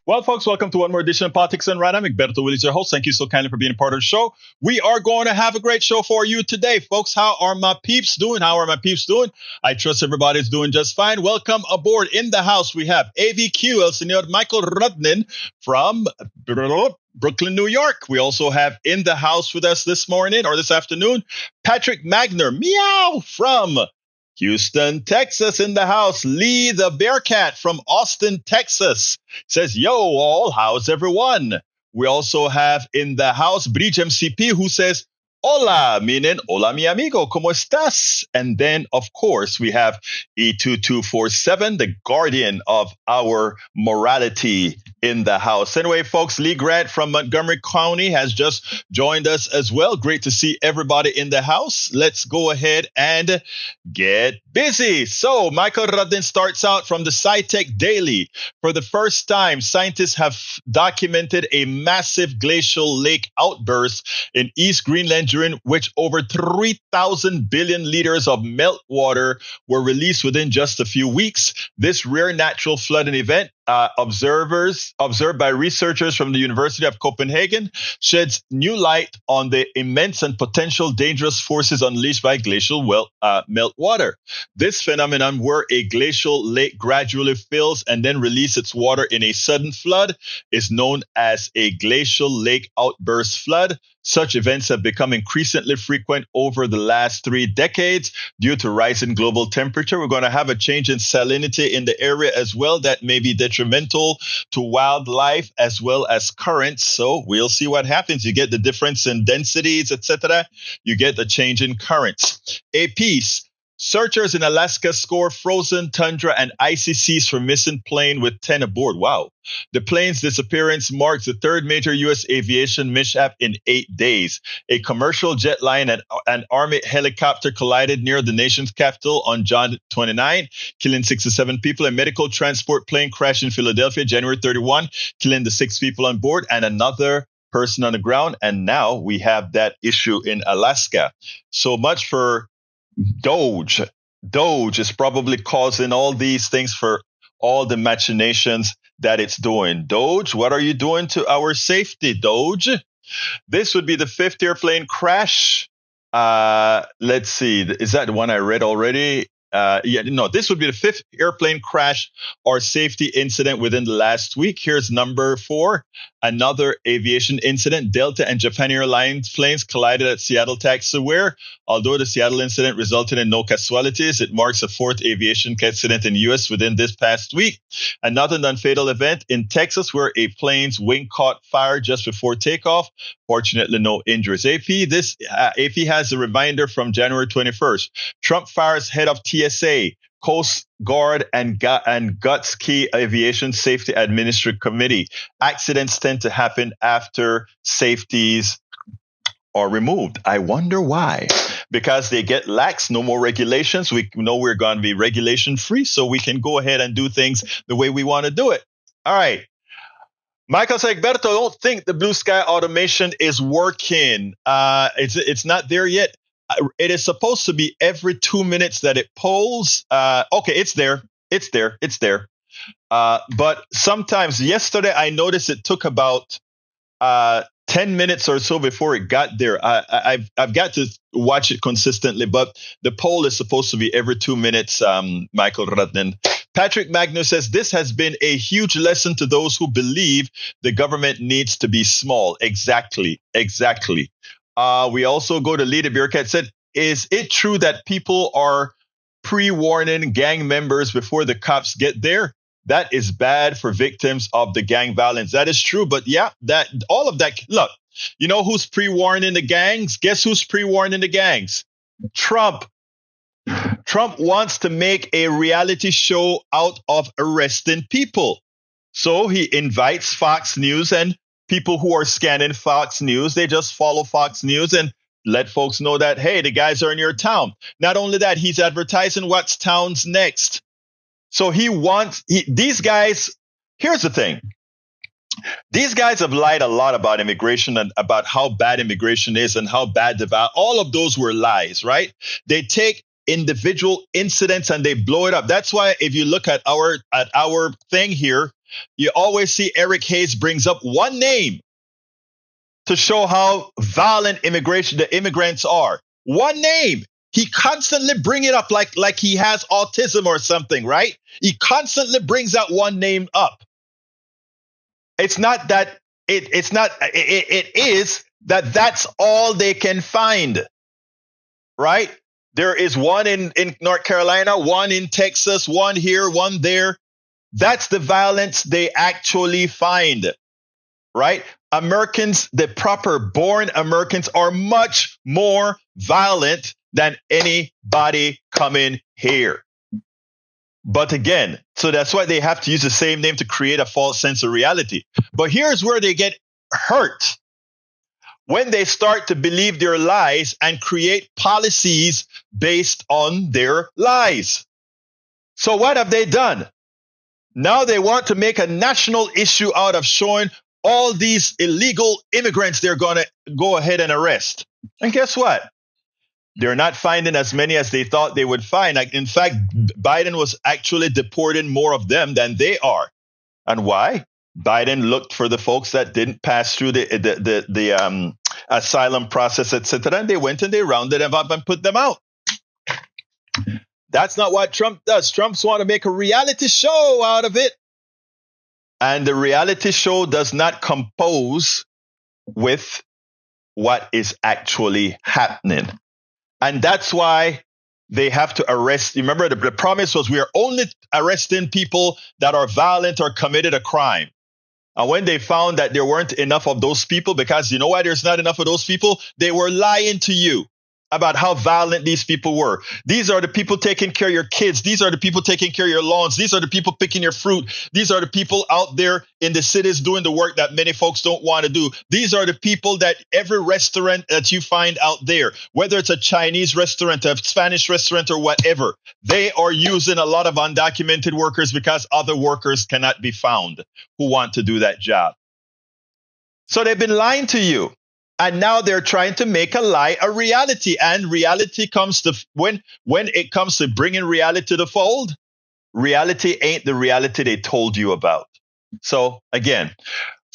Well, folks, welcome to one more edition of Politics and Random. Egberto, Willies, your host. Thank you so kindly for being a part of the show. We are going to have a great show for you today, folks. How are my peeps doing? I trust everybody's doing just fine. Welcome aboard. In the house, we have AVQ, El Señor Michael Rudnin from Brooklyn, New York. We also have in the house with us this morning or this afternoon, Patrick Magner, meow, from Houston, Texas in the house. Lee the Bearcat from Austin, Texas says, yo, all, how's everyone? We also have in the house Bridge MCP who says, hola, meaning, hola, mi amigo, ¿cómo estás? And then, of course, we have E2247, the guardian of our morality in the house. Anyway, folks, Lee Grant from Montgomery County has just joined us as well. Great to see everybody in the house. Let's go ahead and get busy. So Michael Rudin starts out from the SciTech Daily. For the first time, scientists have documented a massive glacial lake outburst in East Greenland, during which over 3,000 billion liters of meltwater were released within just a few weeks. This rare natural flooding event, observed by researchers from the University of Copenhagen, sheds new light on the immense and potential dangerous forces unleashed by glacial meltwater. This phenomenon, where a glacial lake gradually fills and then releases its water in a sudden flood, is known as a glacial lake outburst flood. Such events have become increasingly frequent over the last 3 decades due to rising global temperature. We're going to have a change in salinity in the area as well that may be detrimental to wildlife as well as currents. So we'll see what happens. You get the difference in densities, etc. You get the change in currents. A piece. Searchers in Alaska score frozen tundra and icy seas for missing plane with 10 aboard. Wow. The plane's disappearance marks the third major U.S. aviation mishap in 8 days. A commercial jet line and an Army helicopter collided near the nation's capital on John 29, killing 67 people. A medical transport plane crashed in Philadelphia January 31, killing the 6 people on board and another person on the ground. And now we have that issue in Alaska. So much for Doge. Doge is probably causing all these things for all the machinations that it's doing. Doge, what are you doing to our safety, Doge? This would be the 5th airplane crash. Let's see. Is that the one I read already? This would be the 5th airplane crash or safety incident within the last week. Here's number 4. Another aviation incident. Delta and Japan Airlines planes collided at Seattle taxiway. Although the Seattle incident resulted in no casualties, it marks the 4th aviation incident in the U.S. within this past week. Another non-fatal event in Texas, where a plane's wing caught fire just before takeoff. Fortunately, no injuries. AP has a reminder from January 21st. Trump fires head of TSA, Coast Guard, and GUTS Key Aviation Safety Administrative Committee. Accidents tend to happen after safeties are removed. I wonder why. Because they get lax, no more regulations. We know we're going to be regulation free, so we can go ahead and do things the way we want to do it. All right. Michael said, Egberto, I don't think the blue sky automation is working. It's not there yet. It is supposed to be every 2 minutes that it polls. Okay, it's there. But sometimes, yesterday I noticed it took about 10 minutes or so before it got there. I've got to watch it consistently, but the poll is supposed to be every 2 minutes, Michael Rudnin. Patrick Magnus says, this has been a huge lesson to those who believe the government needs to be small. Exactly. We also go to Lita Bearcat said, is it true that people are pre-warning gang members before the cops get there? That is bad for victims of the gang violence. That is true. But yeah, all of that. Look, you know who's pre-warning the gangs? Guess who's pre-warning the gangs? Trump. Trump wants to make a reality show out of arresting people. So he invites Fox News, and people who are scanning Fox News, they just follow Fox News and let folks know that, hey, the guys are in your town. Not only that, he's advertising what's town's next. So these guys, here's the thing. These guys have lied a lot about immigration and about how bad immigration is and how bad all of those were lies, right? They take individual incidents and they blow it up. That's why if you look at our thing here, you always see Eric Hayes brings up one name to show how violent the immigrants are. One name. He constantly bring it up like he has autism or something, right? He constantly brings that one name up. It's not that it is that that's all they can find, right? There is one in North Carolina, one in Texas, one here, one there. That's the violence they actually find, right? Americans, the proper born Americans, are much more violent than anybody coming here. But again, so that's why they have to use the same name to create a false sense of reality. But here's where they get hurt. When they start to believe their lies and create policies based on their lies. So what have they done? Now they want to make a national issue out of showing all these illegal immigrants they're going to go ahead and arrest. And guess what? They're not finding as many as they thought they would find. Like, in fact, Biden was actually deporting more of them than they are. And why? Biden looked for the folks that didn't pass through the asylum process, etc. And they went and they rounded them up and put them out. That's not what Trump does. Trump's want to make a reality show out of it. And the reality show does not compose with what is actually happening. And that's why they have to arrest. Remember, the promise was we are only arresting people that are violent or committed a crime. And when they found that there weren't enough of those people, because you know why there's not enough of those people? They were lying to you about how violent these people were. These are the people taking care of your kids. These are the people taking care of your lawns. These are the people picking your fruit. These are the people out there in the cities doing the work that many folks don't want to do. These are the people that every restaurant that you find out there, whether it's a Chinese restaurant, a Spanish restaurant, or whatever, they are using a lot of undocumented workers because other workers cannot be found who want to do that job. So they've been lying to you. And now they're trying to make a lie a reality. And reality comes to when it comes to bringing reality to the fold, reality ain't the reality they told you about. So again,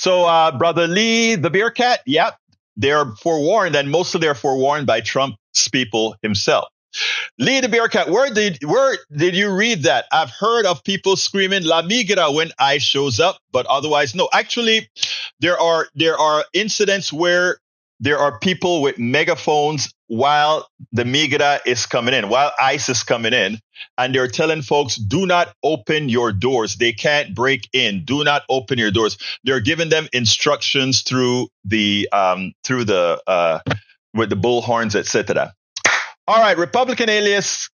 Brother Lee, the beer cat, yep, they're forewarned, and mostly they're forewarned by Trump's people himself. Lee the beer cat, where did you read that? I've heard of people screaming La Migra when ICE shows up, but otherwise no. Actually, there are incidents where there are people with megaphones while the Migra is coming in, while ICE is coming in, and they're telling folks, do not open your doors. They can't break in. Do not open your doors. They're giving them instructions through the with the bullhorns, etc. All right, Republican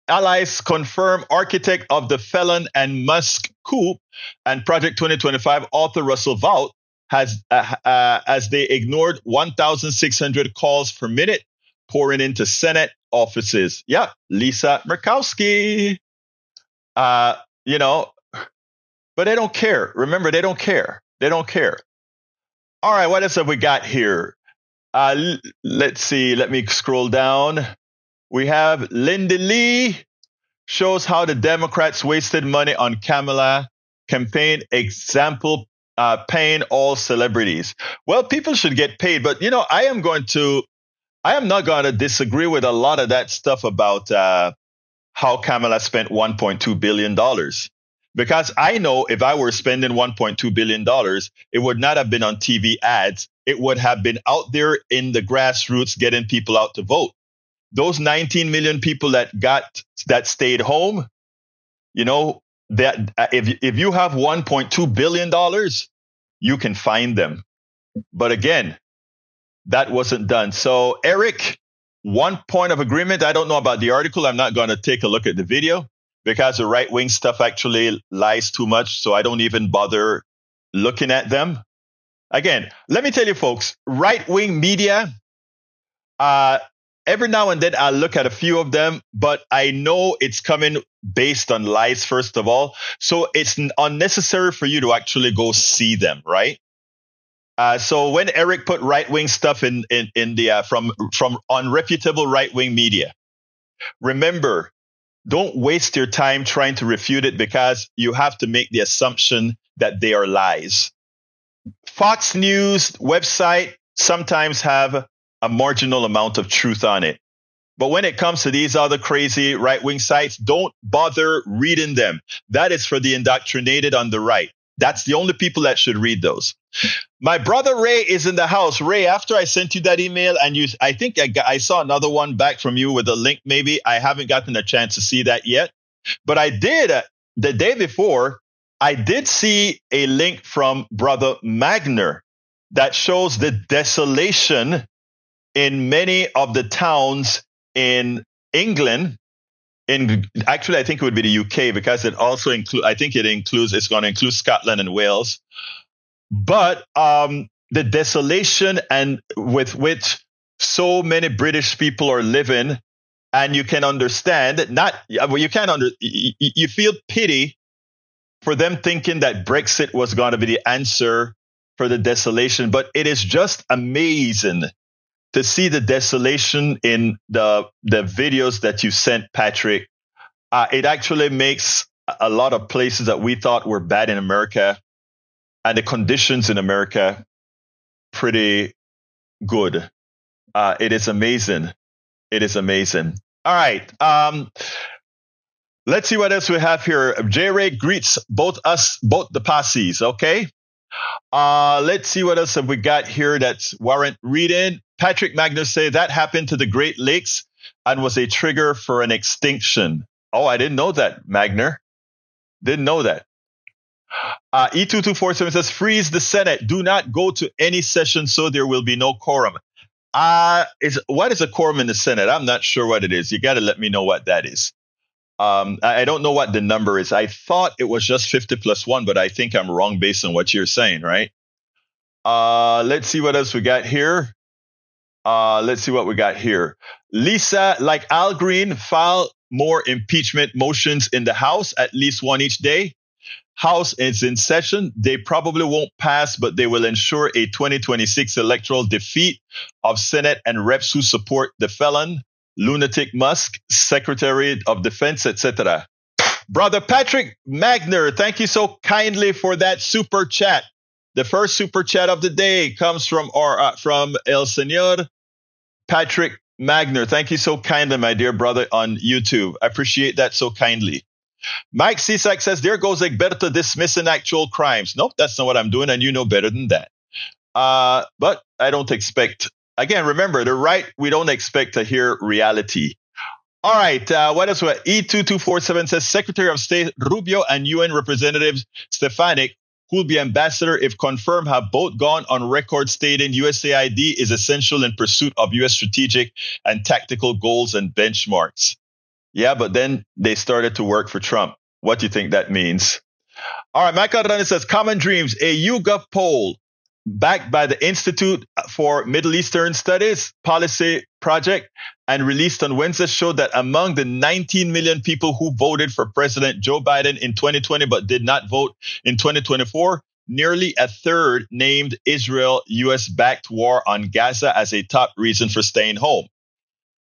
allies confirm architect of the felon and Musk coup and Project 2025 author Russell Vought has as they ignored 1,600 calls per minute pouring into Senate offices. Yeah, Lisa Murkowski. But they don't care. Remember, they don't care. They don't care. All right, what else have we got here? Let's see. Let me scroll down. We have Linda Lee shows how the Democrats wasted money on Kamala campaign. Example, paying all celebrities. Well, people should get paid, but I am not going to disagree with a lot of that stuff about how Kamala spent $1.2 billion. Because I know if I were spending $1.2 billion, it would not have been on TV ads. It would have been out there in the grassroots getting people out to vote. Those 19 million people that stayed home, that if you have $1.2 billion, you can find them. But again, that wasn't done. So Eric, one point of agreement. I don't know about the article. I'm not going to take a look at the video because the right-wing stuff actually lies too much. So I don't even bother looking at them. Again, let me tell you folks, right-wing media, every now and then I'll look at a few of them, but I know it's coming based on lies, first of all. So it's unnecessary for you to actually go see them, right? So when Eric put right-wing stuff in the from unreputable right-wing media, remember don't waste your time trying to refute it because you have to make the assumption that they are lies. Fox News website sometimes have a marginal amount of truth on it. But when it comes to these other crazy right-wing sites, don't bother reading them. That is for the indoctrinated on the right. That's the only people that should read those. My brother Ray is in the house. Ray, after I sent you that email, and I think I saw another one back from you with a link maybe. I haven't gotten a chance to see that yet. But I did, the day before, I did see a link from Brother Magner that shows the desolation in many of the towns in England. Actually, I think it would be the UK because it also it's going to include Scotland and Wales. But the desolation and with which so many British people are living, and you can understand you feel pity for them thinking that Brexit was going to be the answer for the desolation. But it is just amazing to see the desolation in the videos that you sent, Patrick. It actually makes a lot of places that we thought were bad in America and the conditions in America pretty good. It is amazing. It is amazing. All right. Let's see what else we have here. J. Ray greets both the posses. Okay. Let's see what else have we got here that's warrant reading. Patrick Magnus say that happened to the Great Lakes and was a trigger for an extinction. Oh, I didn't know that, Magner. Didn't know that. E2247 says, freeze the Senate. Do not go to any session so there will be no quorum. What is a quorum in the Senate? I'm not sure what it is. You got to let me know what that is. I don't know what the number is. I thought it was just 50 plus 1, but I think I'm wrong based on what you're saying, right? Let's see what else we got here. Lisa, like Al Green, file more impeachment motions in the House, at least one each day. House is in session. They probably won't pass, but they will ensure a 2026 electoral defeat of Senate and reps who support the felon, lunatic Musk, Secretary of Defense, etc. Brother Patrick Magner, thank you so kindly for that super chat. The first super chat of the day comes from El Señor Patrick Magner. Thank you so kindly, my dear brother, on YouTube. I appreciate that so kindly. Mike Cisak says, there goes Egberto dismissing actual crimes. Nope, that's not what I'm doing, and you know better than that. But I don't expect, again, remember, the right, we don't expect to hear reality. All right, what else? E2247 says, Secretary of State Rubio and UN Representative Stefanik, who will be ambassador if confirmed, have both gone on record stating USAID is essential in pursuit of U.S. strategic and tactical goals and benchmarks. Yeah, but then they started to work for Trump. What do you think that means? All right, Michael Rani says, Common Dreams, a YouGov poll backed by the Institute for Middle Eastern Studies policy project and released on Wednesday showed that among the 19 million people who voted for President Joe Biden in 2020 but did not vote in 2024, nearly a third named Israel U.S.-backed war on Gaza as a top reason for staying home.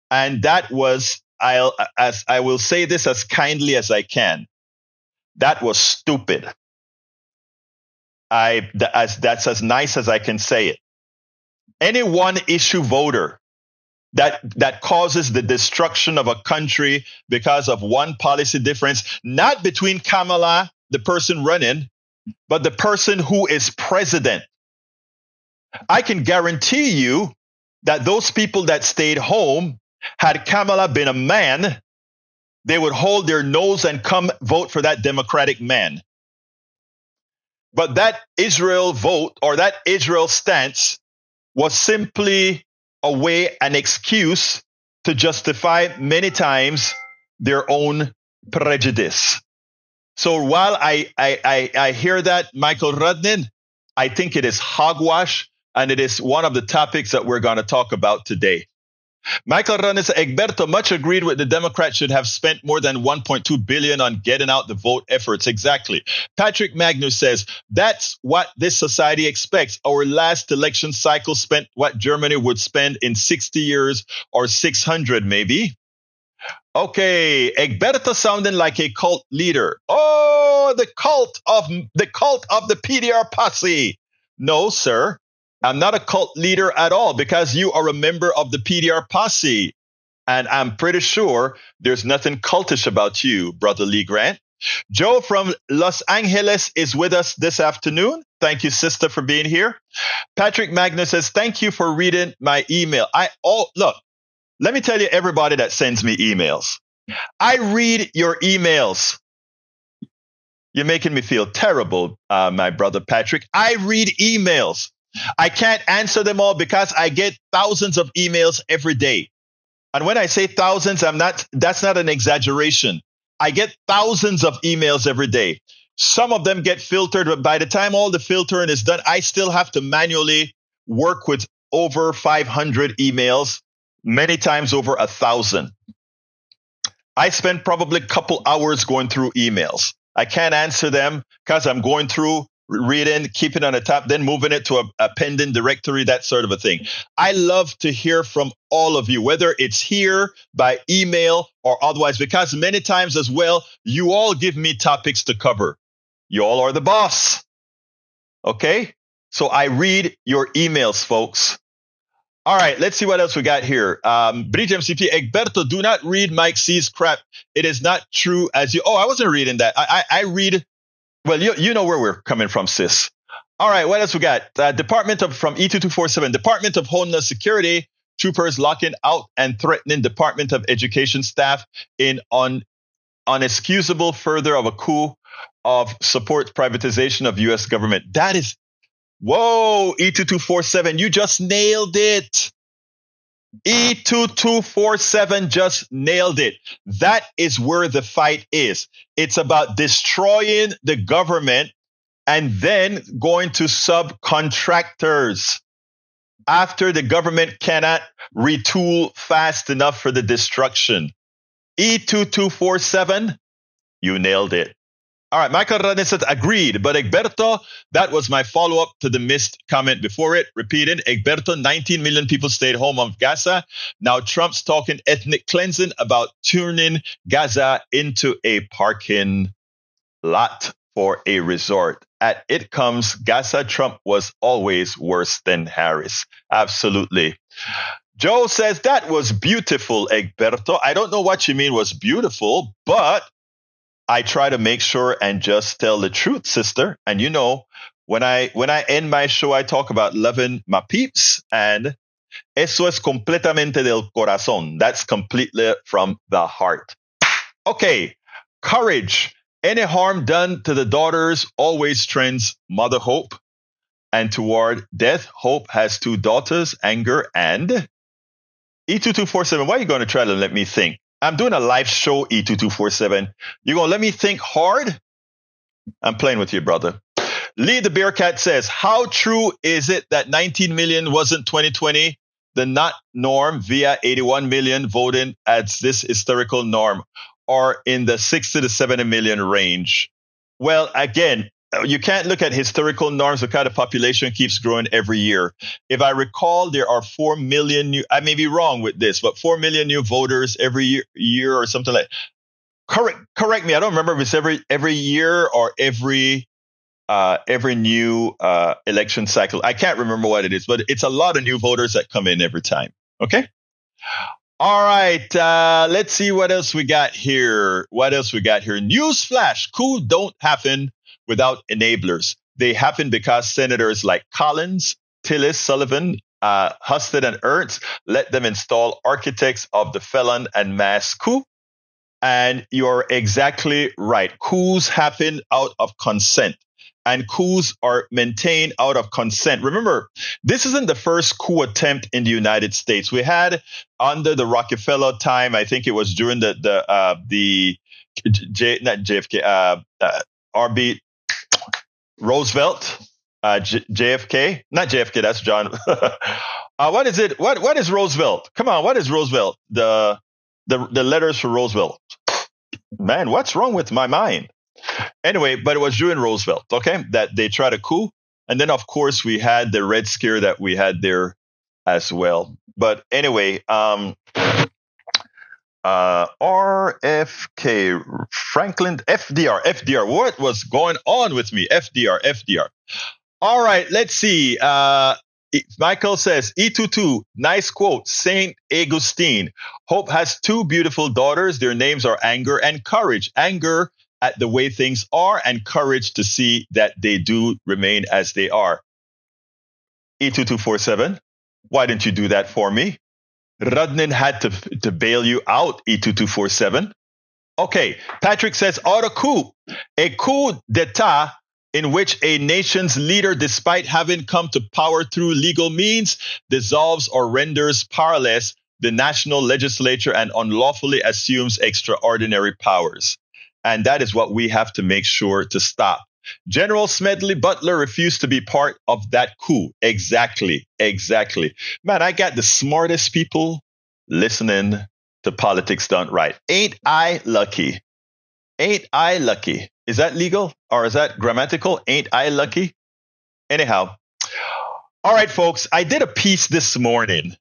And that was, I will say this as kindly as I can, that was stupid. That's as nice as I can say it. Any one issue voter that causes the destruction of a country because of one policy difference, not between Kamala, the person running, but the person who is president. I can guarantee you that those people that stayed home, had Kamala been a man, they would hold their nose and come vote for that Democratic man. But that Israel vote or that Israel stance was simply a way, an excuse to justify many times their own prejudice. So while I hear that, Michael Rudnin, I think it is hogwash, and it is one of the topics that we're going to talk about today. Michael Rudnin says, Egberto, much agreed with the Democrats should have spent more than $1.2 billion on getting out the vote efforts. Exactly. Patrick Magnus says, that's what this society expects. Our last election cycle spent what Germany would spend in 60 years or 600 maybe. Okay, Egberto sounding like a cult leader. Oh, the cult of the PDR posse. No, sir. I'm not a cult leader at all because you are a member of the PDR posse. And I'm pretty sure there's nothing cultish about you, Brother Lee Grant. Joe from Los Angeles is with us this afternoon. Thank you, sister, for being here. Patrick Magnus says, thank you for reading my email. Look, let me tell you, everybody that sends me emails, I read your emails. You're making me feel terrible, my brother Patrick. I read emails. I can't answer them all because I get thousands of emails every day. And when I say thousands, that's not an exaggeration. I get thousands of emails every day. Some of them get filtered, but by the time all the filtering is done, I still have to manually work with over 500 emails, many times over 1,000. I spend probably a couple hours going through emails. I can't answer them because I'm going through, reading, keeping on the top, then moving it to a pending directory, that sort of a thing. I love to hear from all of you, whether it's here by email or otherwise, because many times as well, you all give me topics to cover. You all are the boss. Okay? So I read your emails, folks. All right, let's see what else we got here. Bridge MCP, Egberto, do not read Mike C's crap. It is not true as you. Oh, I wasn't reading that. I read. Well, you know where we're coming from, sis. All right, what else we got? From E2247, Department of Homeland Security, troopers locking out and threatening Department of Education staff in unexcusable further of a coup of support privatization of U.S. government. That is, whoa, E2247, you just nailed it. E2247 just nailed it. That is where the fight is. It's about destroying the government and then going to subcontractors after the government cannot retool fast enough for the destruction. E2247, you nailed it. All right, Michael Radin said, agreed. But Egberto, that was my follow-up to the missed comment before it. Repeated, Egberto, 19 million people stayed home of Gaza. Now Trump's talking ethnic cleansing about turning Gaza into a parking lot for a resort. At it comes, Gaza Trump was always worse than Harris. Absolutely. Joe says, that was beautiful, Egberto. I don't know what you mean was beautiful, but I try to make sure and just tell the truth, sister. And you know, when I end my show, I talk about loving my peeps, and eso es completamente del corazón. That's completely from the heart. Okay, courage. Any harm done to the daughters always trends Mother Hope. And toward death, Hope has two daughters, Anger and E2247. Why are you going to try to let me think? I'm doing a live show, E2247. You're going to let me think hard? I'm playing with you, brother. Lee the Bearcat says, how true is it that 19 million wasn't 2020 the not norm via 81 million voting as this historical norm, or in the 60 to 70 million range? Well, again, you can't look at historical norms because the population keeps growing every year. If I recall, there are 4 million new, I may be wrong with this, but 4 million new voters every year or something like that. Correct me. I don't remember if it's every year or every new election cycle. I can't remember what it is, but it's a lot of new voters that come in every time. Okay. All right. Let's see what else we got here. Newsflash. Coup don't happen without enablers. They happen because senators like Collins, Tillis, Sullivan, Husted, and Ernst let them install architects of the felon and mass coup. And you're exactly right. Coups happen out of consent, and coups are maintained out of consent. Remember, this isn't the first coup attempt in the United States. We had under the Rockefeller time, I think it was during RB Roosevelt, JFK, not JFK, that's John. What is it? What is Roosevelt? Come on, what is Roosevelt? The letters for Roosevelt. Man, what's wrong with my mind? Anyway, but it was during Roosevelt, okay, that they tried a coup. And then, of course, we had the Red Scare that we had there as well. But anyway, RFK, Franklin, FDR. What was going on with me? FDR. All right, let's see. Michael says, E22, nice quote, Saint Augustine. Hope has two beautiful daughters. Their names are Anger and Courage. Anger at the way things are, and courage to see that they do remain as they are. E2247, why didn't you do that for me? Rudnin had to bail you out, E2247. Okay, Patrick says, auto coup, a coup d'etat in which a nation's leader, despite having come to power through legal means, dissolves or renders powerless the national legislature and unlawfully assumes extraordinary powers. And that is what we have to make sure to stop. General Smedley Butler refused to be part of that coup. Exactly. Man, I got the smartest people listening to Politics Done Right. Ain't I lucky? Is that legal or is that grammatical? Ain't I lucky? Anyhow. All right, folks, I did a piece this morning.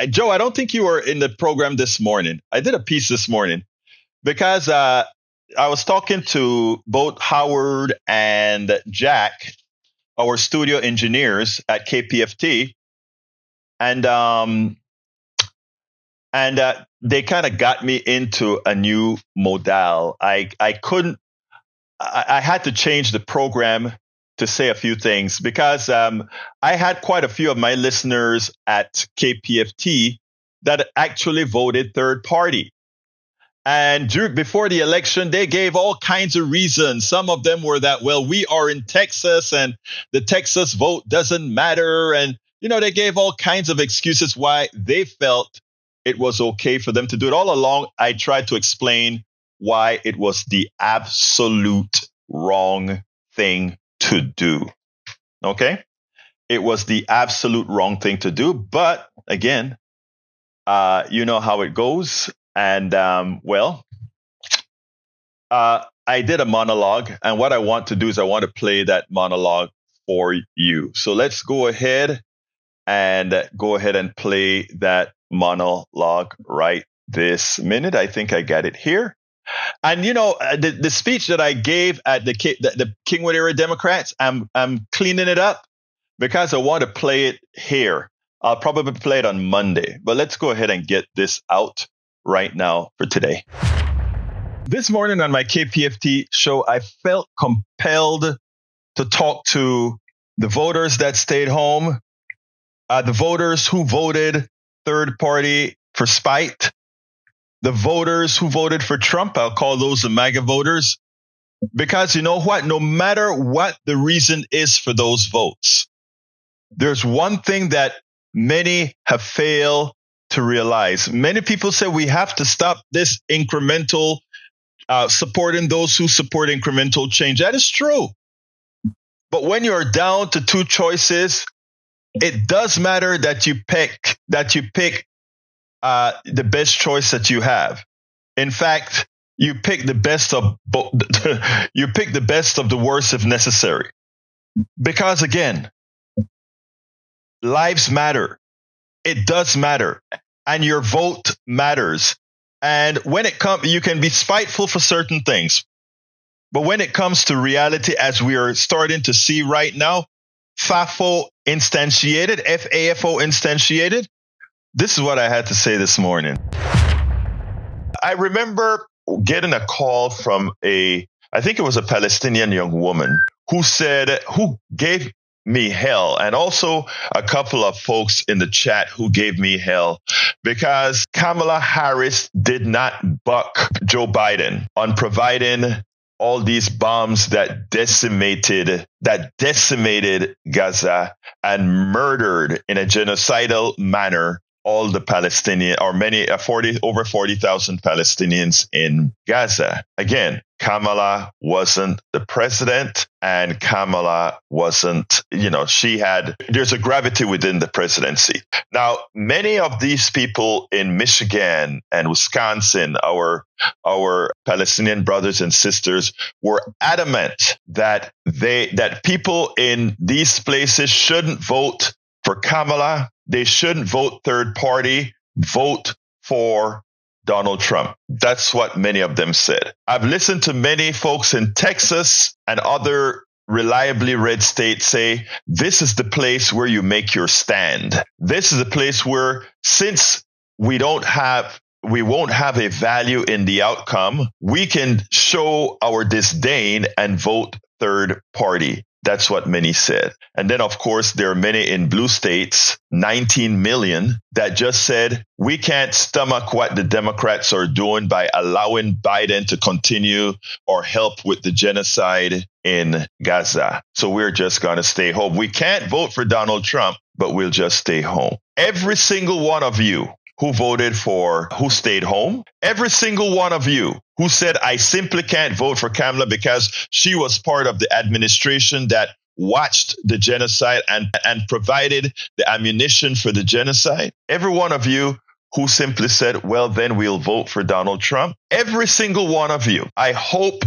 Joe, I don't think you were in the program this morning. I did a piece this morning because I was talking to both Howard and Jack, our studio engineers at KPFT, and they kind of got me into a new modal. I had to change the program to say a few things because I had quite a few of my listeners at KPFT that actually voted third party. And before the election, they gave all kinds of reasons. Some of them were that, well, we are in Texas and the Texas vote doesn't matter. And, they gave all kinds of excuses why they felt it was okay for them to do it. All along, I tried to explain why it was the absolute wrong thing to do. Okay? It was the absolute wrong thing to do. But again, you know how it goes. And, I did a monologue. And what I want to do is I want to play that monologue for you. So let's go ahead and play that monologue right this minute. I think I got it here. And, the speech that I gave at the Kingwood area Democrats, I'm cleaning it up because I want to play it here. I'll probably play it on Monday. But let's go ahead and get this out right now for today. This morning on my KPFT show, I felt compelled to talk to the voters that stayed home, the voters who voted third party for spite, the voters who voted for Trump. I'll call those the MAGA voters, because you know what? No matter what the reason is for those votes, there's one thing that many have failed to realize. Many people say we have to stop this incremental supporting those who support incremental change. That is true. But when you're down to two choices, it does matter that you pick the best choice that you have. In fact, you pick the best of both. You pick the best of the worst if necessary. Because again, lives matter. It does matter. And your vote matters. And when it comes, you can be spiteful for certain things. But when it comes to reality, as we are starting to see right now, FAFO instantiated, FAFO instantiated, this is what I had to say this morning. I remember getting a call from I think it was a Palestinian young woman who gave me hell, and also a couple of folks in the chat who gave me hell because Kamala Harris did not buck Joe Biden on providing all these bombs that decimated Gaza and murdered in a genocidal manner all the Palestinians, or over 40,000 Palestinians in Gaza. Again, Kamala wasn't the president, and Kamala wasn't, there's a gravity within the presidency. Now, many of these people in Michigan and Wisconsin, our Palestinian brothers and sisters, were adamant that people in these places shouldn't vote for Kamala. They shouldn't vote third party, vote for Donald Trump. That's what many of them said. I've listened to many folks in Texas and other reliably red states say, this is the place where you make your stand. This is the place where, since we won't have a value in the outcome, we can show our disdain and vote third party. That's what many said. And then, of course, there are many in blue states, 19 million, that just said, we can't stomach what the Democrats are doing by allowing Biden to continue or help with the genocide in Gaza. So we're just going to stay home. We can't vote for Donald Trump, but we'll just stay home. Every single one of you who stayed home, every single one of you who said, I simply can't vote for Kamala because she was part of the administration that watched the genocide and provided the ammunition for the genocide. Every one of you who simply said, well, then we'll vote for Donald Trump. Every single one of you, I hope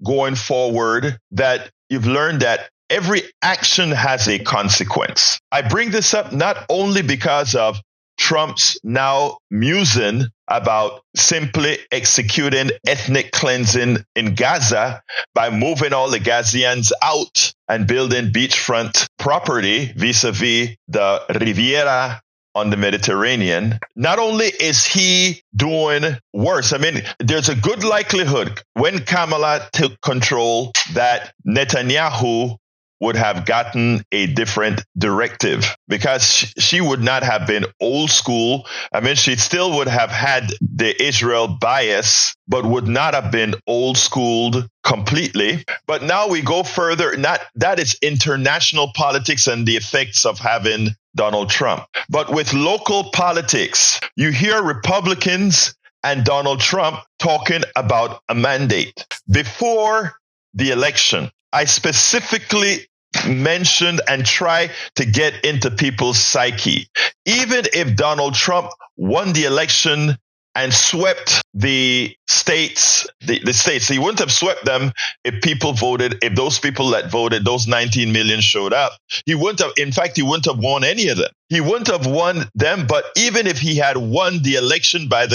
going forward that you've learned that every action has a consequence. I bring this up not only because of Trump's now musing about simply executing ethnic cleansing in Gaza by moving all the Gazians out and building beachfront property vis-a-vis the Riviera on the Mediterranean. Not only is he doing worse, I mean, there's a good likelihood when Kamala took control that Netanyahu would have gotten a different directive because she would not have been old school. I mean, she still would have had the Israel bias, but would not have been old schooled completely. But now we go further. That is international politics and the effects of having Donald Trump. But with local politics, you hear Republicans and Donald Trump talking about a mandate. Before the election, I specifically mentioned and try to get into people's psyche. Even if Donald Trump won the election and swept the states, the states, he wouldn't have swept them if people voted, if those people that voted, those 19 million showed up. He wouldn't have won any of them. He wouldn't have won them, but even if he had won the election by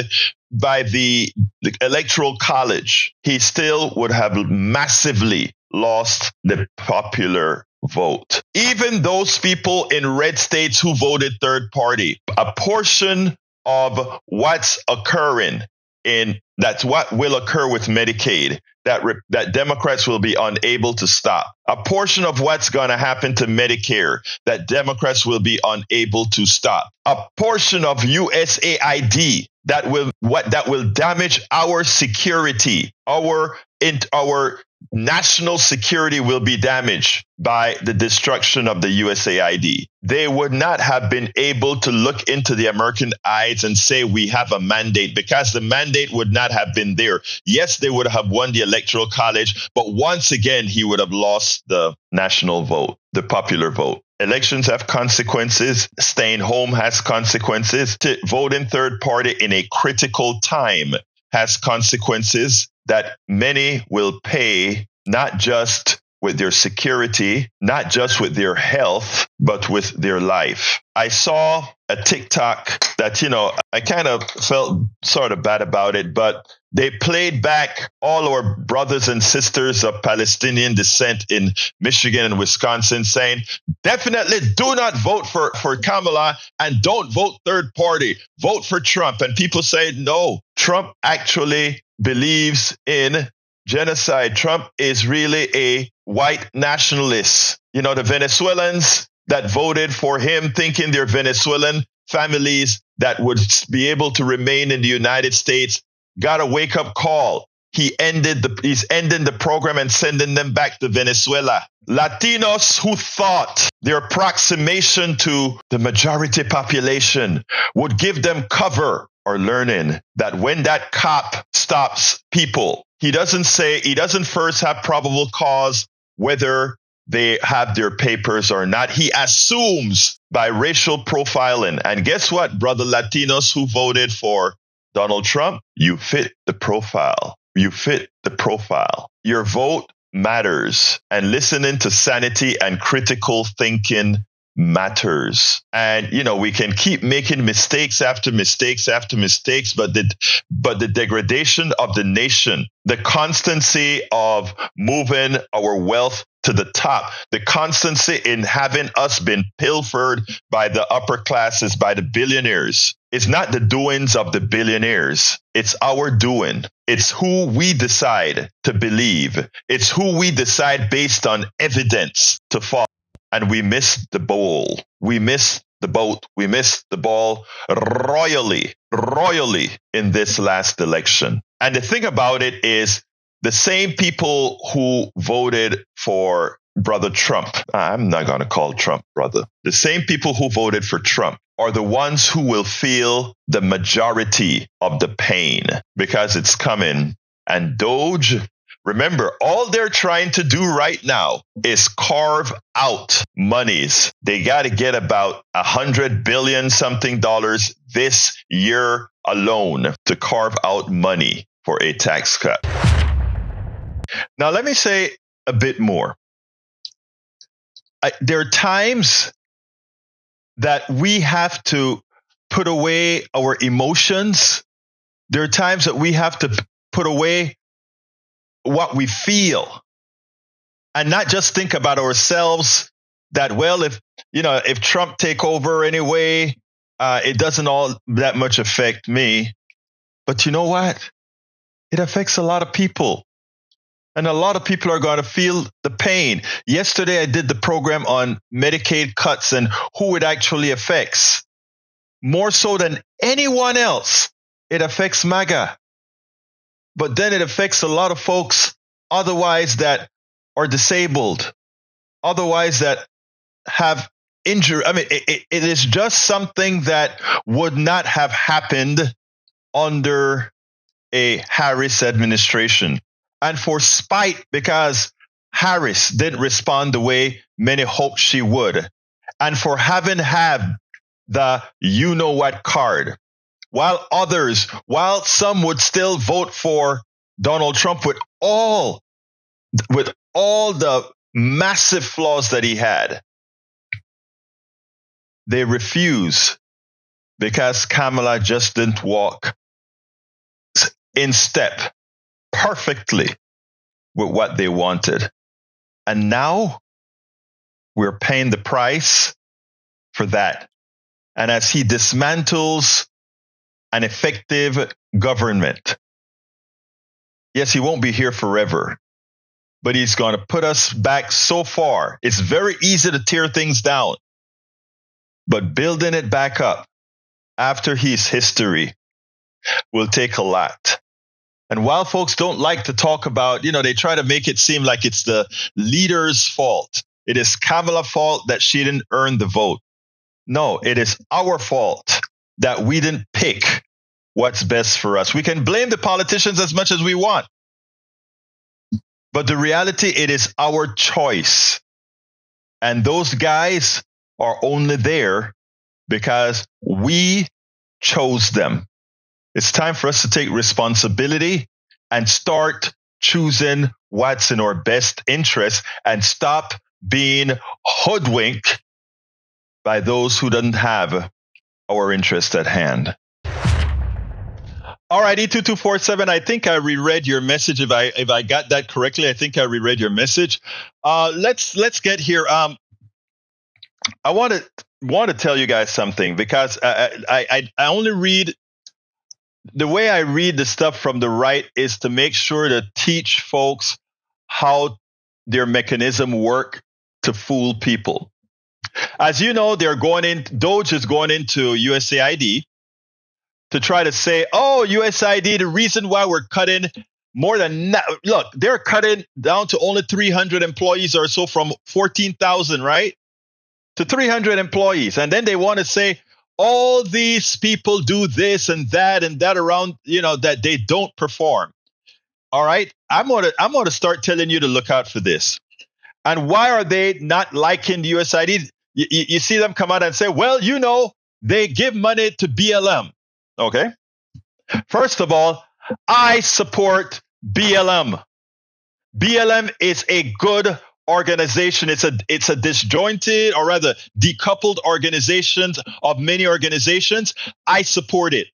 the electoral college, he still would have massively lost the popular vote. Even those people in red states who voted third party, a portion of what's occurring that's what will occur with Medicaid, that Democrats will be unable to stop. A portion of what's going to happen to Medicare that Democrats will be unable to stop. A portion of USAID that will damage our security, our national security will be damaged by the destruction of the USAID. They would not have been able to look into the American eyes and say we have a mandate because the mandate would not have been there. Yes, they would have won the electoral college, but once again, he would have lost the national vote, the popular vote. Elections have consequences. Staying home has consequences. Voting third party in a critical time has consequences that many will pay, not just with their security, not just with their health, but with their life. I saw a TikTok that, I kind of felt sort of bad about it, but they played back all our brothers and sisters of Palestinian descent in Michigan and Wisconsin saying, definitely do not vote for Kamala and don't vote third party, vote for Trump. And people say, no, Trump actually believes in genocide. Trump is really a white nationalist. The Venezuelans that voted for him thinking they're Venezuelan families that would be able to remain in the United States got a wake-up call. He's ending the program and sending them back to Venezuela. Latinos who thought their approximation to the majority population would give them cover are learning that when that cop stops people, he doesn't first have probable cause whether they have their papers or not. He assumes by racial profiling. And guess what, brother Latinos who voted for Donald Trump? You fit the profile. You fit the profile. Your vote matters. And listening to sanity and critical thinking matters. And, we can keep making mistakes after mistakes after mistakes, but the degradation of the nation, the constancy of moving our wealth to the top, the constancy in having us been pilfered by the upper classes, by the billionaires. It's not the doings of the billionaires. It's our doing. It's who we decide to believe. It's who we decide based on evidence to follow. And we missed the bowl. We missed the boat. We missed the ball royally in this last election. And the thing about it is, the same people who voted for Brother Trump, I'm not going to call Trump brother, the same people who voted for Trump are the ones who will feel the majority of the pain, because it's coming. And Doge, remember, all they're trying to do right now is carve out monies. They got to get about $100 billion something this year alone to carve out money for a tax cut. Now, let me say a bit more. There are times that we have to put away our emotions. There are times that we have to put away what we feel and not just think about ourselves that, well, if Trump take over anyway, it doesn't all that much affect me. But you know what? It affects a lot of people. And a lot of people are going to feel the pain. Yesterday, I did the program on Medicaid cuts and who it actually affects. More so than anyone else, it affects MAGA. But then it affects a lot of folks otherwise that are disabled, otherwise that have injury. I mean, it is just something that would not have happened under a Harris administration. And for spite, because Harris didn't respond the way many hoped she would, and for having had the you-know-what card, while some would still vote for Donald Trump with all the massive flaws that he had, they refuse because Kamala just didn't walk in step perfectly with what they wanted. And now we're paying the price for that. And as he dismantles an effective government, yes, he won't be here forever, but he's going to put us back so far. It's very easy to tear things down, but building it back up after his history will take a lot. And while folks don't like to talk about, they try to make it seem like it's the leader's fault. It is Kamala's fault that she didn't earn the vote. No, it is our fault that we didn't pick what's best for us. We can blame the politicians as much as we want. But the reality, it is our choice. And those guys are only there because we chose them. It's time for us to take responsibility and start choosing what's in our best interest and stop being hoodwinked by those who don't have our interest at hand. All right, E2247, I think I reread your message. If I got that correctly, I think I reread your message. Let's get here. I want to tell you guys something, because I only read. The way I read the stuff from the right is to make sure to teach folks how their mechanism work to fool people. As you know, Doge is going into USAID to try to say, oh, USAID, the reason why we're cutting more than look, they're cutting down to only 300 employees or so from 14,000, right? To 300 employees. And then they want to say, all these people do this and that around, that they don't perform. All right. I'm going to start telling you to look out for this. And why are they not liking the USAID? You see them come out and say, well, they give money to BLM. Okay. First of all, I support BLM. BLM is a good organization. It's a disjointed, or rather decoupled organizations of many organizations. I support it.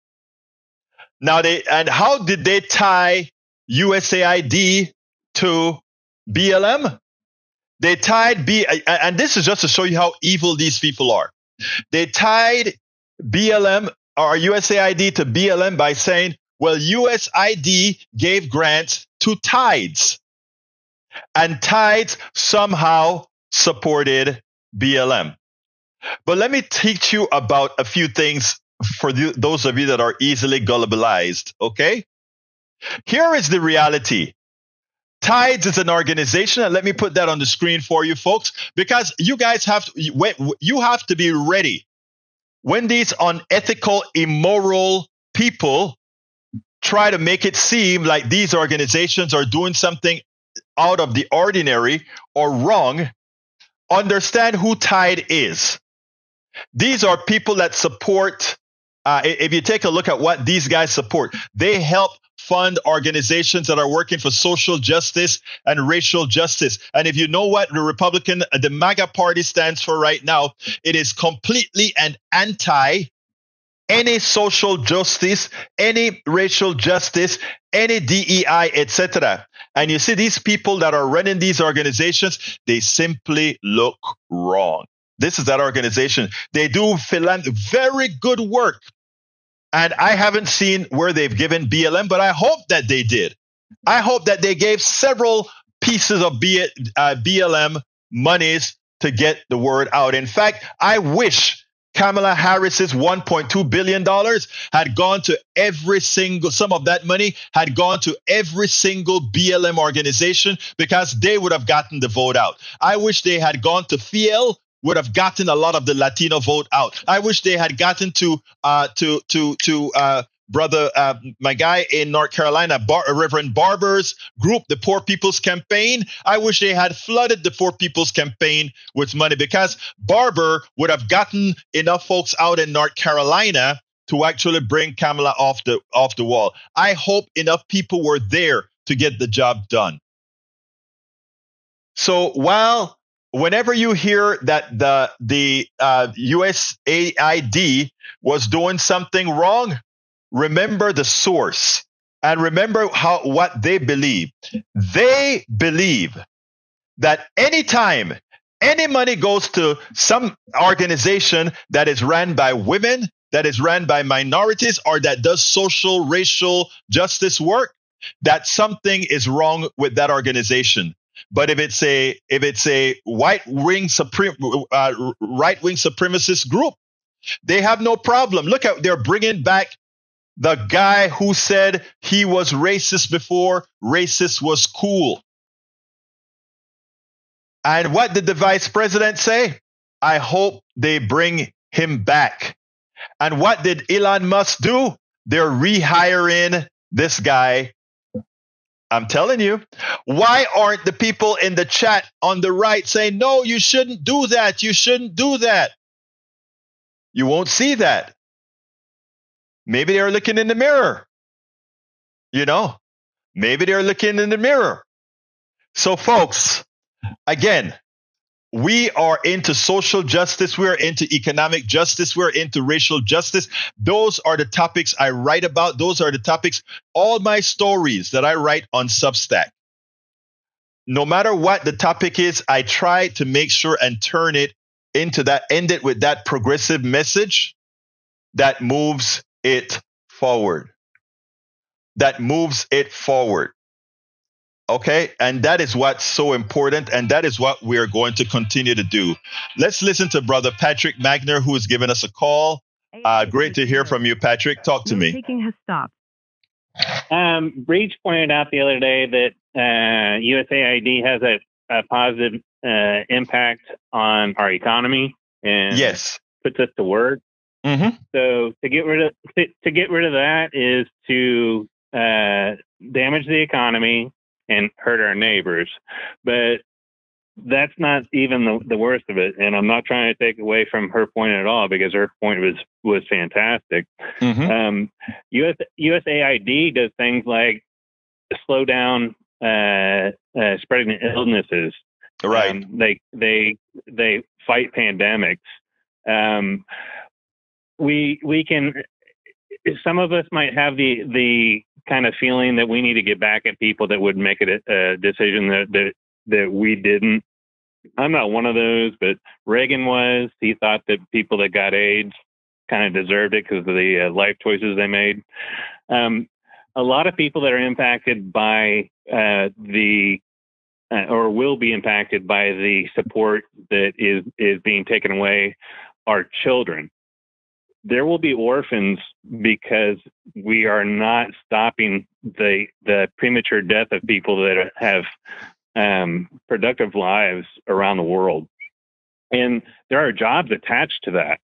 Now how did they tie USAID to BLM? They tied and this is just to show you how evil these people are. They tied BLM or USAID to BLM by saying, well, USAID gave grants to Tides, and Tides somehow supported BLM. But let me teach you about a few things for those of you that are easily gullibilized, okay? Here is the reality. Tides is an organization, and let me put that on the screen for you folks, because you guys have to be ready when these unethical, immoral people try to make it seem like these organizations are doing something out of the ordinary or wrong. Understand who Tide is. These are people that support, if you take a look at what these guys support, they help fund organizations that are working for social justice and racial justice. And if you know what the MAGA party stands for right now, it is completely an anti any social justice, any racial justice, any DEI, etc. And you see these people that are running these organizations, they simply look wrong. This is that organization. They do very good work. And I haven't seen where they've given BLM, but I hope that they did. I hope that they gave several pieces of BLM monies to get the word out. In fact, I wish Kamala Harris's $1.2 billion had gone to some of that money had gone to every single BLM organization, because they would have gotten the vote out. I wish they had gone to Fiel, would have gotten a lot of the Latino vote out. I wish they had gotten to brother, my guy in North Carolina, Reverend Barber's group, the Poor People's Campaign. I wish they had flooded the Poor People's Campaign with money, because Barber would have gotten enough folks out in North Carolina to actually bring Kamala off the wall. I hope enough people were there to get the job done. So whenever you hear that the USAID was doing something wrong, remember the source and remember what they believe. They believe that anytime any money goes to some organization that is ran by women, that is ran by minorities, or that does social, racial justice work, that something is wrong with that organization. But if it's a right-wing supremacist group, they have no problem. Look at, they're bringing back the guy who said he was racist before racist was cool. And what did the vice president say? I hope they bring him back. And what did Elon Musk do? They're rehiring this guy. I'm telling you, why aren't the people in the chat on the right saying, no, you shouldn't do that. You shouldn't do that. You won't see that. Maybe they're looking in the mirror. Maybe they're looking in the mirror. So folks, again, we are into social justice. We're into economic justice. We're into racial justice. Those are the topics I write about. Those are the topics, all my stories that I write on Substack. No matter what the topic is, I try to make sure and turn it into that, end it with that progressive message that moves it forward. That moves it forward. Okay, and that is what's so important, and that is what we are going to continue to do. Let's listen to Brother Patrick Magner, who has given us a call. Great to hear from you, Patrick. Talk to me. Taking has stopped. Breach pointed out the other day that USAID has a positive impact on our economy and yes, puts us to work. Mm-hmm. So to get rid of that is to damage the economy and hurt our neighbors. But that's not even the worst of it. And I'm not trying to take away from her point at all, because her point was fantastic. Mm-hmm. USAID does things like slow down spreading illnesses. Right. They fight pandemics. We can. Some of us might have the kind of feeling that we need to get back at people that would make it a decision that we didn't. I'm not one of those, but Reagan was. He thought that people that got AIDS kind of deserved it because of the life choices they made. A lot of people that are impacted by or will be impacted by the support that is being taken away are children. There will be orphans because we are not stopping the premature death of people that have productive lives around the world. And there are jobs attached to that.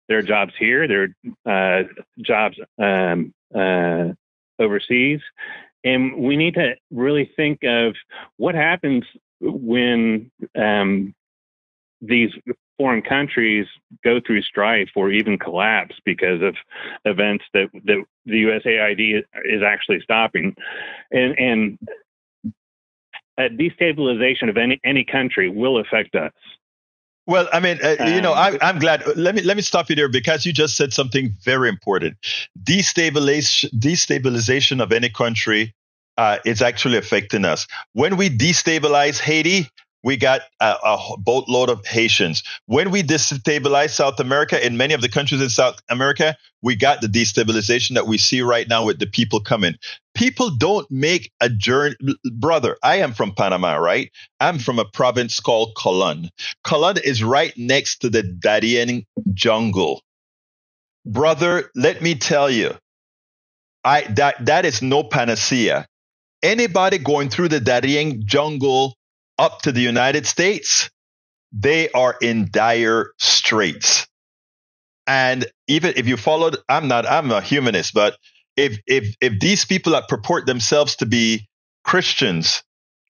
There are jobs here. There are jobs overseas. And we need to really think of what happens when these foreign countries go through strife or even collapse because of events that the USAID is actually stopping. And a destabilization of any country will affect us. Well, I mean, I'm glad. Let me stop you there because you just said something very important. Destabilization of any country is actually affecting us. When we destabilize Haiti, we got a boatload of Haitians. When we destabilize South America, in many of the countries in South America, we got the destabilization that we see right now with the people coming. People don't make a journey. Brother, I am from Panama, right? I'm from a province called Colón. Colón is right next to the Darien jungle. Brother, let me tell you, that is no panacea. Anybody going through the Darien jungle up to the United States, they are in dire straits. And even if you followed, I'm a humanist, but if these people that purport themselves to be Christians,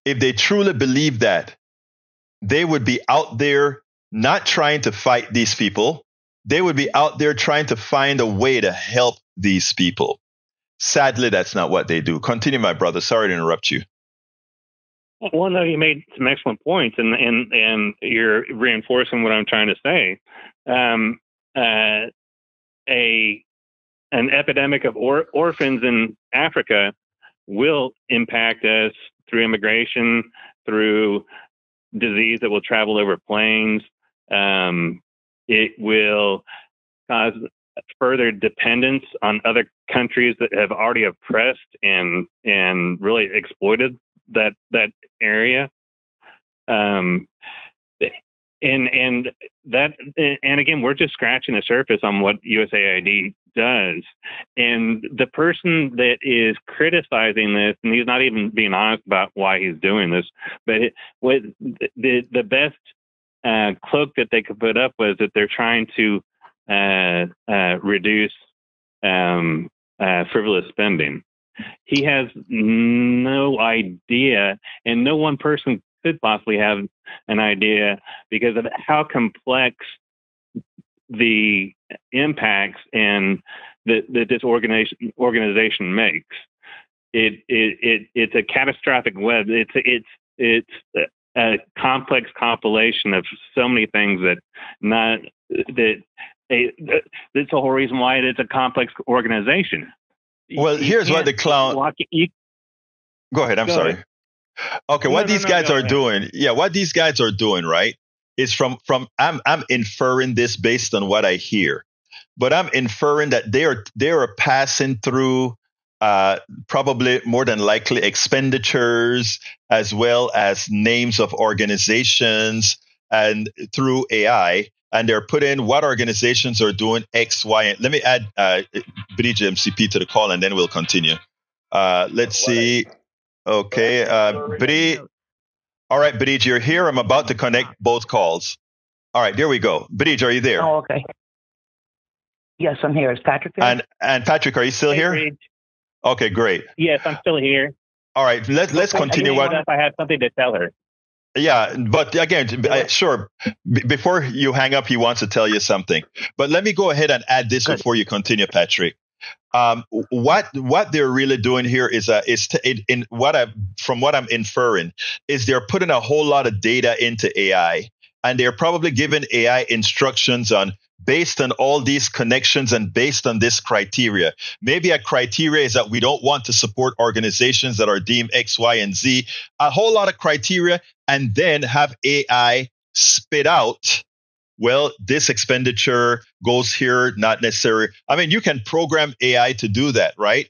if they truly believe that, they would be out there not trying to fight these people. They would be out there trying to find a way to help these people. Sadly, that's not what they do. Continue, my brother. Sorry to interrupt you. Well, no, you made some excellent points, and you're reinforcing what I'm trying to say. An epidemic of orphans in Africa will impact us through immigration, through disease that will travel over planes. It will cause further dependence on other countries that have already oppressed and really exploited that area. And again, we're just scratching the surface on what USAID does. And the person that is criticizing this, and he's not even being honest about why he's doing this, but the best cloak that they could put up was that they're trying to reduce frivolous spending. He has no idea, and no one person could possibly have an idea because of how complex the impacts and that this organization makes. It's a catastrophic web. It's a complex compilation of so many things that's the whole reason why it's a complex organization. Well, here's what the clown. Go ahead. I'm sorry. Ahead. Okay, what these guys are doing, what these guys are doing, right, is from I'm inferring this based on what I hear, but I'm inferring that they are passing through probably more than likely expenditures as well as names of organizations and through AI. And they're putting what organizations are doing X, Y, and let me add Bridge MCP to the call, and then we'll continue. Let's see. Okay, Bridge. All right, Bridge, you're here. I'm about to connect both calls. All right, there we go. Bridge, are you there? Oh, okay. Yes, I'm here. Is Patrick there? And Patrick, are you still here? Bridge. Okay, great. Yes, I'm still here. All right, let's continue. I had something to tell her. Yeah, but again, sure. Before you hang up, he wants to tell you something. But let me go ahead and add this before you continue, Patrick. What they're really doing here from what I'm inferring is they're putting a whole lot of data into AI, and they're probably giving AI instructions on based on all these connections and based on this criteria. Maybe a criteria is that we don't want to support organizations that are deemed X, Y, and Z. A whole lot of criteria, and then have AI spit out, well, this expenditure goes here, not necessary. I mean, you can program AI to do that, right?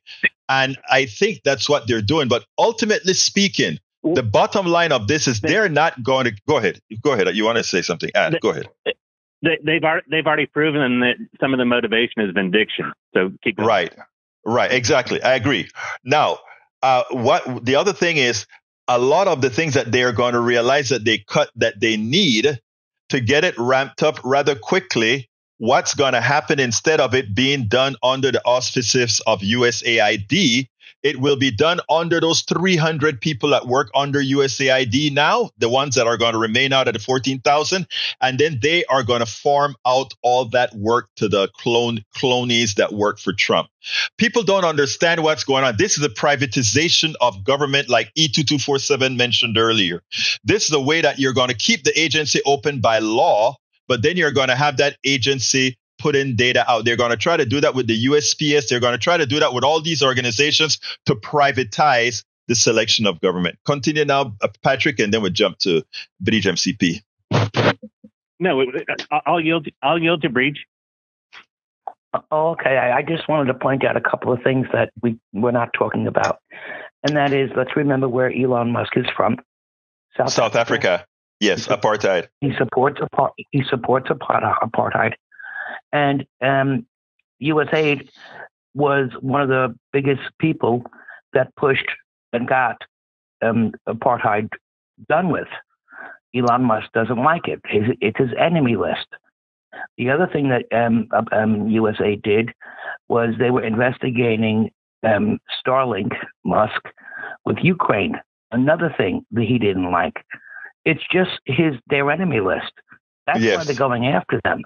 And I think that's what they're doing. But ultimately speaking, the bottom line of this is they're not going to go ahead. Go ahead. You want to say something? Go ahead. They've already proven that some of the motivation is vindication. So keep going. Right. Exactly. I agree. Now, what the other thing is, a lot of the things that they are going to realize that they need to get it ramped up rather quickly. What's going to happen, instead of it being done under the auspices of USAID, it will be done under those 300 people that work under USAID now, the ones that are going to remain out at the 14,000. And then they are going to farm out all that work to the clonees that work for Trump. People don't understand what's going on. This is a privatization of government, like E2247 mentioned earlier. This is a way that you're going to keep the agency open by law, but then you're going to have that agency put in data out. They're going to try to do that with the USPS. They're going to try to do that with all these organizations to privatize the selection of government. Continue now, Patrick, and then we'll jump to Breach MCP. No, I'll yield to Breach. Okay, I just wanted to point out a couple of things that we're not talking about. And that is, let's remember where Elon Musk is from. South Africa. Yes, apartheid. He supports apartheid. And USAID was one of the biggest people that pushed and got apartheid done with. Elon Musk doesn't like it. It's his enemy list. The other thing that USAID did was they were investigating Starlink, Musk, with Ukraine. Another thing that he didn't like. It's just their enemy list. That's why they're going after them.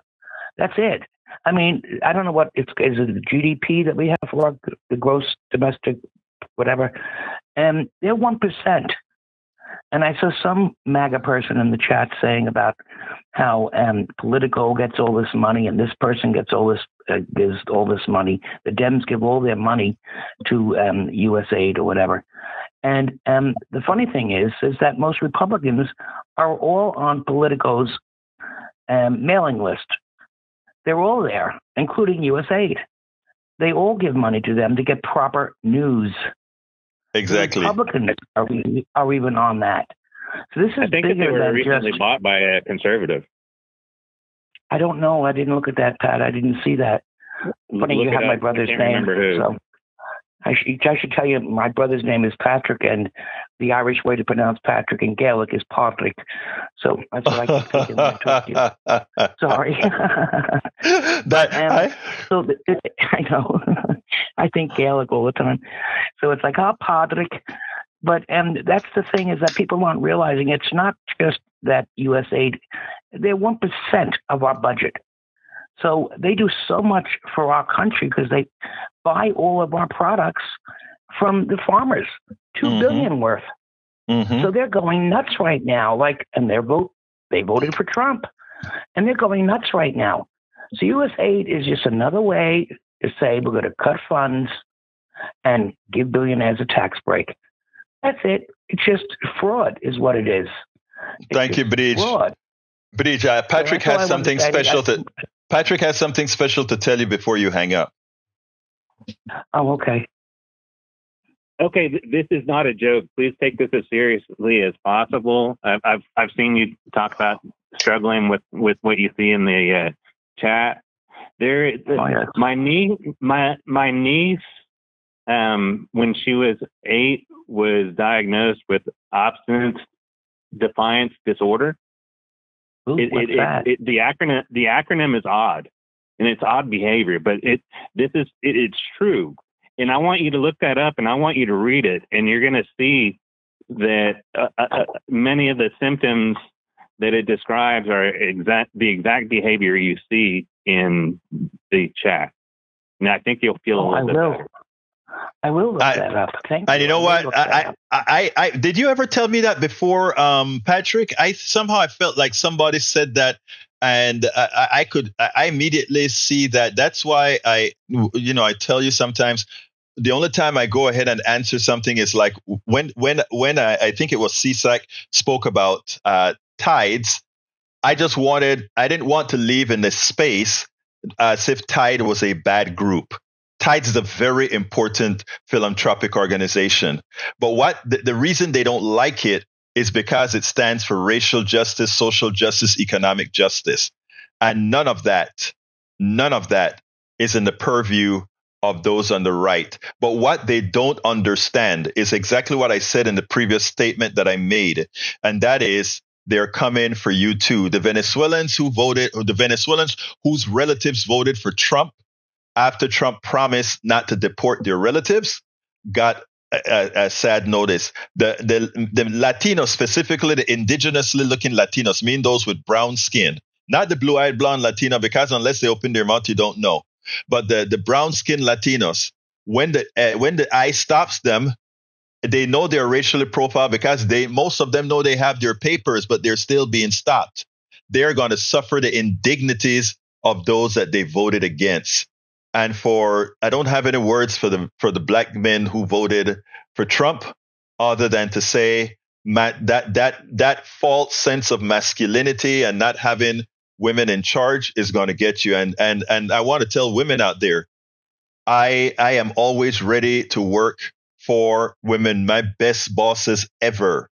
That's it. I mean, I don't know what is it the GDP that we have for the gross domestic, whatever. And they're 1%. And I saw some MAGA person in the chat saying about how Politico gets all this money and this person gets all this gives all this money. The Dems give all their money to USAID or whatever. And the funny thing is that most Republicans are all on Politico's mailing list. They're all there, including USAID. They all give money to them to get proper news. Exactly. The Republicans are even on that. So this is I think that they were recently bought by a conservative. I don't know. I didn't look at that, Pat. I didn't see that. Funny, you have my brother's name. So I should tell you, my brother's name is Patrick, and the Irish way to pronounce Patrick in Gaelic is Patrick. So that's what I keep thinking when I talk to you. Sorry. I know. I think Gaelic all the time. So it's like, Patrick. But that's the thing, is that people aren't realizing it's not just that USAID, they're 1% of our budget. So they do so much for our country because they buy all of our products from the farmers, $2 billion worth. Mm-hmm. So they're going nuts right now. And they voted for Trump, and they're going nuts right now. So USAID is just another way to say we're going to cut funds and give billionaires a tax break. That's it. It's just fraud, is what it is. Thank you, Breach. Breach, Patrick has something special Patrick has something special to tell you before you hang up. Oh, okay. Okay, this is not a joke. Please take this as seriously as possible. I've seen you talk about struggling with what you see in the chat. My niece, when she was 8, was diagnosed with obstinate defiance disorder. Ooh, the acronym is odd, and it's odd behavior, but it's true. And I want you to look that up, and I want you to read it, and you're going to see that many of the symptoms that it describes are the exact behavior you see in the chat. And I think you'll feel a little bit better. I will look that up. Thank you. And you know what? I did you ever tell me that before, Patrick? I felt like somebody said that, and I immediately see that. That's why I tell you sometimes. The only time I go ahead and answer something is like when I think it was CSAC spoke about tides. I didn't want to leave in this space as if Tide was a bad group. Tides is a very important philanthropic organization. But the reason they don't like it is because it stands for racial justice, social justice, economic justice. And none of that is in the purview of those on the right. But what they don't understand is exactly what I said in the previous statement that I made. And that is, they're coming for you too. The Venezuelans whose relatives voted for Trump after Trump promised not to deport their relatives got a sad notice. The Latinos, specifically the indigenously looking Latinos, mean those with brown skin, not the blue-eyed blonde Latino, because unless they open their mouth, you don't know. But the brown skin Latinos, when the ICE stops them, they know they're racially profiled because most of them know they have their papers, but they're still being stopped. They're going to suffer the indignities of those that they voted against. And I don't have any words for the black men who voted for Trump, other than to say that false sense of masculinity and not having women in charge is going to get you. And I want to tell women out there, I am always ready to work for women. My best bosses ever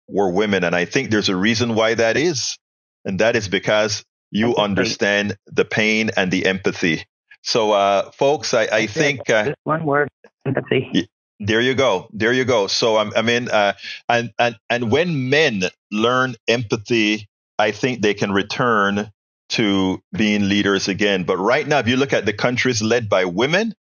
were women. And I think there's a reason why that is. And that is because you understand the pain and the empathy. So, folks, I think just one word, empathy. There you go. So, and when men learn empathy, I think they can return to being leaders again. But right now, if you look at the countries led by women,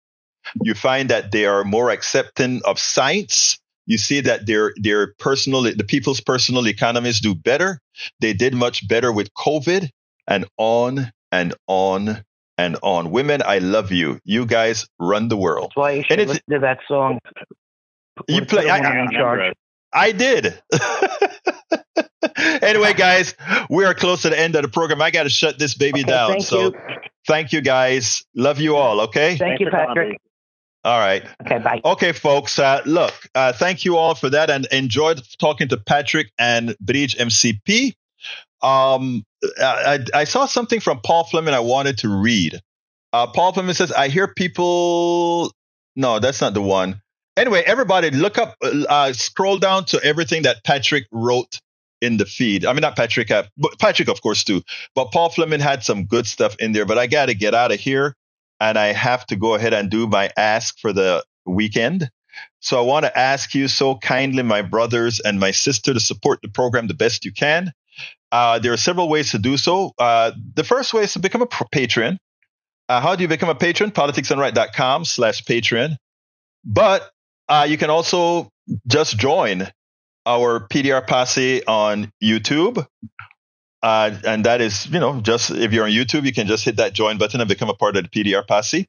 you find that they are more accepting of science. You see that the people's personal economies do better. They did much better with COVID, and on and on and on. Women, I love you. You guys run the world. That's why you should listen to that song. You play. I did. Anyway, guys, we are close to the end of the program. I got to shut this baby down. Thank you, guys. Love you all. Okay. Thank you, Patrick. All right. Okay, bye. Okay, folks. Thank you all for that, and enjoyed talking to Patrick and Bridge MCP. I saw something from Paul Fleming I wanted to read. Paul Fleming says, I hear people. No, that's not the one. Anyway, everybody look up, scroll down to everything that Patrick wrote in the feed. I mean, not Patrick, but Patrick, of course, too. But Paul Fleming had some good stuff in there. But I got to get out of here, and I have to go ahead and do my ask for the weekend. So I want to ask you so kindly, my brothers and my sister, to support the program the best you can. There are several ways to do so. The first way is to become a patron. How do you become a patron? politicsandright.com/Patreon. But you can also just join our PDR Posse on YouTube. And that is, just if you're on YouTube, you can just hit that join button and become a part of the PDR Posse.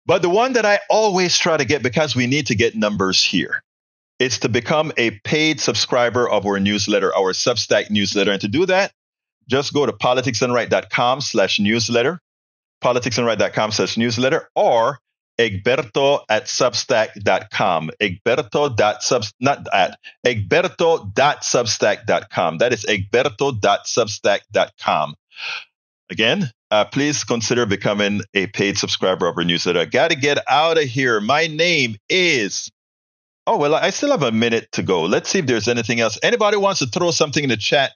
But the one that I always try to get, because we need to get numbers here, it's to become a paid subscriber of our newsletter, our Substack newsletter. And to do that, just go to politicsandright.com/newsletter, politicsandright.com/newsletter, or Egberto@substack.com. Egberto.substack.com. That is Egberto.substack.com. Again, please consider becoming a paid subscriber of our newsletter. I got to get out of here. My name is... Oh, well, I still have a minute to go. Let's see if there's anything else. Anybody wants to throw something in the chat?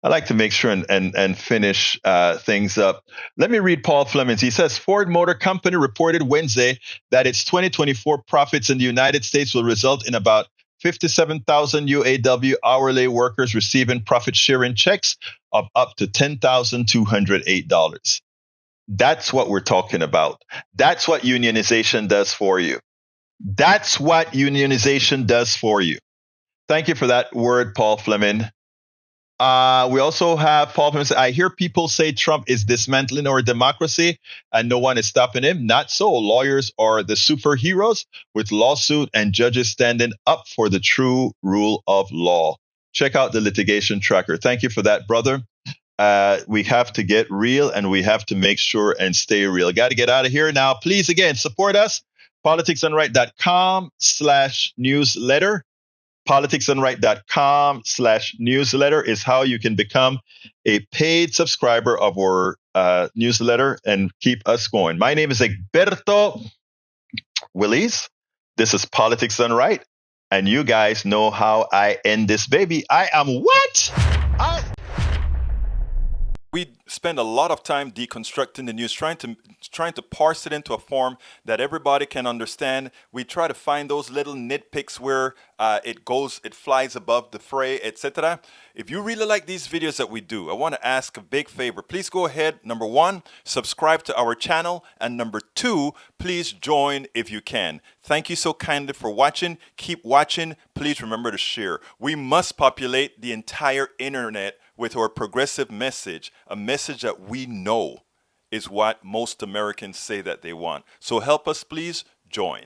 I like to make sure and finish things up. Let me read Paul Fleming. He says, Ford Motor Company reported Wednesday that its 2024 profits in the United States will result in about 57,000 UAW hourly workers receiving profit-sharing checks of up to $10,208. That's what we're talking about. That's what unionization does for you. That's what unionization does for you. Thank you for that word, Paul Fleming. We also have Paul Pimson. I hear people say Trump is dismantling our democracy and no one is stopping him. Not so. Lawyers are the superheroes with lawsuit and judges standing up for the true rule of law. Check out the litigation tracker. Thank you for that, brother. We have to get real and we have to make sure and stay real. Got to get out of here now. Please, again, support us. politicsdoneright.com/newsletter. politicsdoneright.com/newsletter is how you can become a paid subscriber of our newsletter and keep us going. My name is Egberto Willies. This is Politics Done Right. And you guys know how I end this baby. I am what? We spend a lot of time deconstructing the news, trying to parse it into a form that everybody can understand. We try to find those little nitpicks where it flies above the fray, etc. If you really like these videos that we do, I want to ask a big favor. Please go ahead, number 1, subscribe to our channel, and number 2, please join if you can. Thank you so kindly for watching. Keep watching. Please remember to share. We must populate the entire internet with our progressive message, a message that we know is what most Americans say that they want. So help us, please join.